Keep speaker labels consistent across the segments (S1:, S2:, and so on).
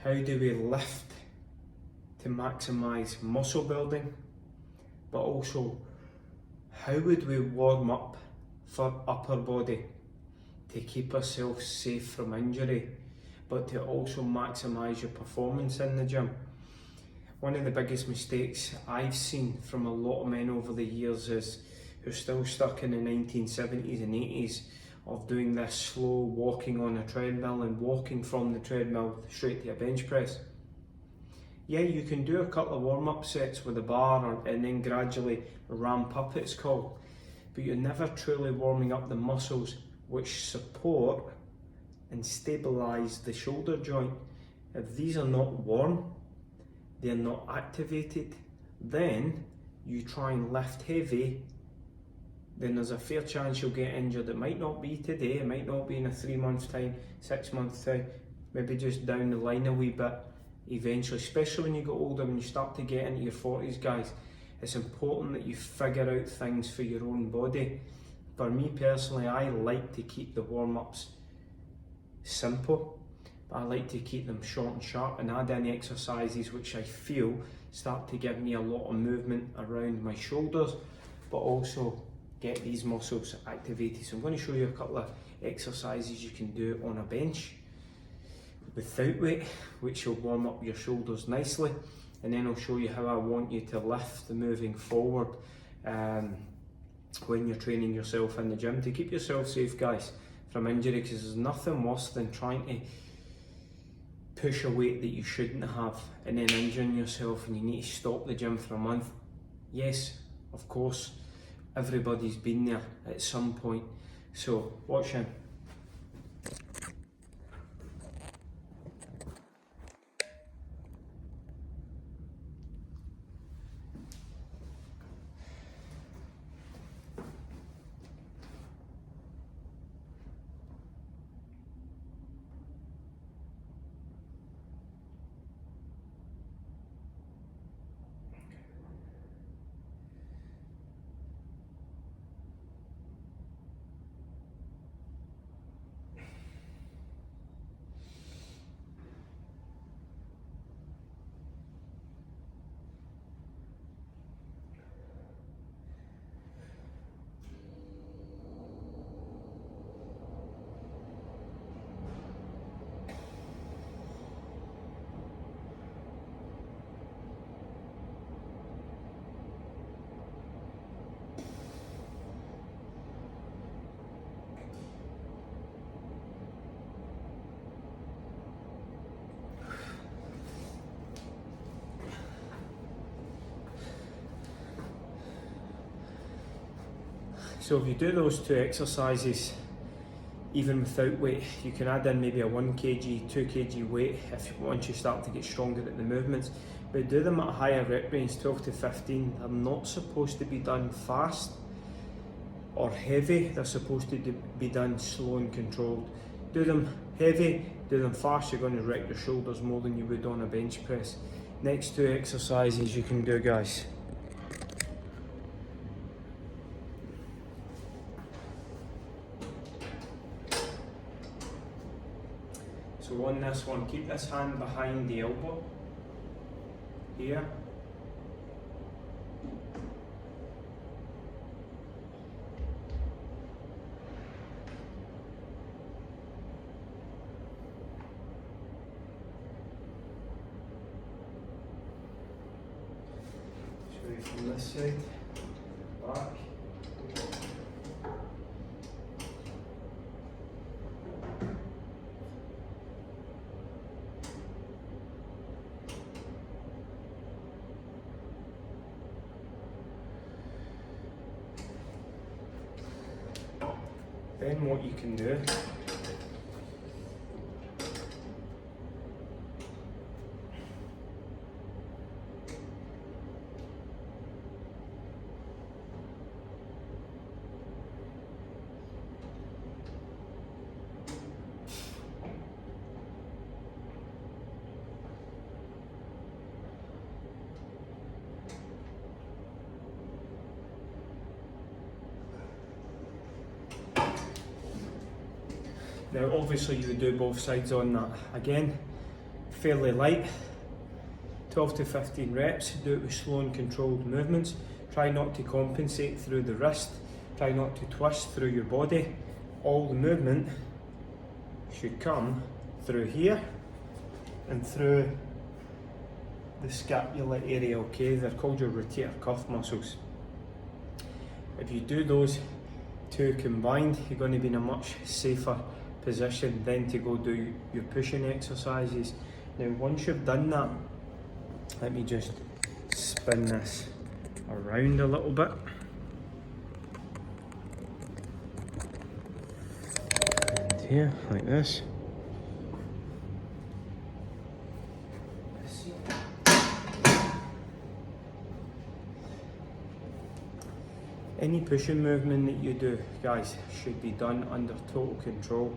S1: how do we lift to maximise muscle building, but also how would we warm up for upper body to keep ourselves safe from injury, but to also maximise your performance in the gym. One of the biggest mistakes I've seen from a lot of men over the years is who are still stuck in the 1970s and 80s of doing this slow walking on a treadmill and walking from the treadmill straight to a bench press. Yeah, you can do a couple of warm-up sets with a bar and then gradually ramp up, it's called, but you're never truly warming up the muscles which support and stabilise the shoulder joint. If these are not warm, they're not activated, then you try and lift heavy, then there's a fair chance you'll get injured. It might not be today, it might not be in a 3 months time, 6 months time, maybe just down the line a wee bit eventually, especially when you get older, when you start to get into your 40s, guys. It's important that you figure out things for your own body. For me personally, I like to keep the warm-ups simple, but I like to keep them short and sharp and add in exercises which I feel start to give me a lot of movement around my shoulders, but also get these muscles activated. So I'm going to show you a couple of exercises you can do on a bench without weight, which will warm up your shoulders nicely, and then I'll show you how I want you to lift moving forward when you're training yourself in the gym to keep yourself safe, guys, from injury, because there's nothing worse than trying to push a weight that you shouldn't have and then injuring yourself and you need to stop the gym for a month. Yes, of course, everybody's been there at some point, so watch in. So if you do those two exercises, even without weight, you can add in maybe a 1 kg, 2 kg weight once you start to get stronger at the movements. But do them at a higher rep range, 12 to 15. They're not supposed to be done fast or heavy, they're supposed to be done slow and controlled. Do them heavy, do them fast, you're going to wreck your shoulders more than you would on a bench press. Next two exercises you can do, guys. So on this one, keep this hand behind the elbow, here. Show you from this side, back. Then what you can do now, obviously you would do both sides on that. Again, fairly light, 12 to 15 reps, do it with slow and controlled movements. Try not to compensate through the wrist, try not to twist through your body. All the movement should come through here and through the scapular area, okay? They're called your rotator cuff muscles. If you do those two combined, you're going to be in a much safer position then to go do your pushing exercises. Now once you've done that, let me just spin this around a little bit. And here, like this. Any pushing movement that you do, guys, should be done under total control.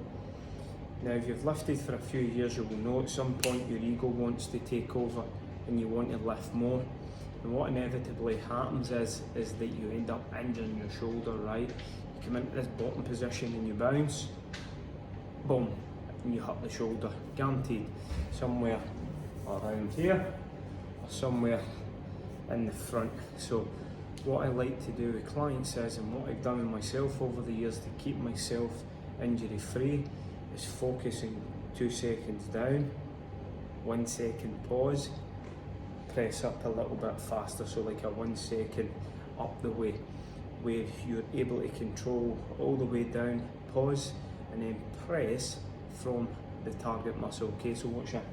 S1: Now if you've lifted for a few years, you will know at some point your ego wants to take over and you want to lift more. And what inevitably happens is that you end up injuring your shoulder, right? You come into this bottom position and you bounce, boom, and you hurt the shoulder, guaranteed. Somewhere around here or somewhere in the front. So what I like to do with clients is, and what I've done with myself over the years to keep myself injury free, is focusing 2 seconds down, 1 second pause, press up a little bit faster, so like a 1 second up the way, where you're able to control all the way down, pause, and then press from the target muscle. Okay, so watch that.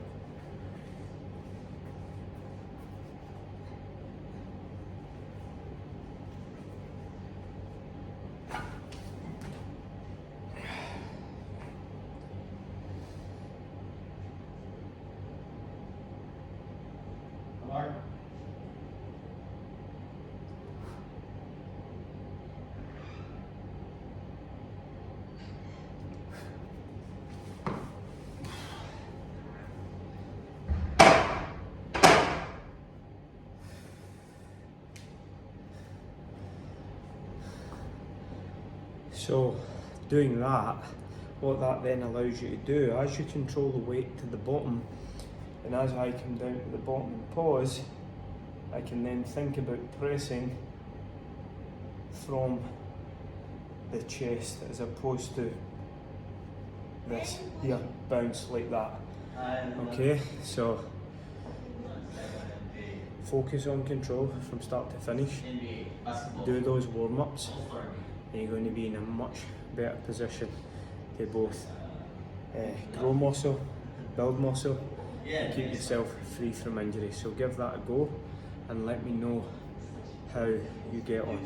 S1: So doing that, what that then allows you to do, as you control the weight to the bottom, and as I come down to the bottom and pause, I can then think about pressing from the chest as opposed to this here, bounce like that. Okay, so focus on control from start to finish, do those warm-ups, and you're going to be in a much better position to both grow muscle, build muscle, and keep yourself free from injury. So give that a go and let me know how you get on.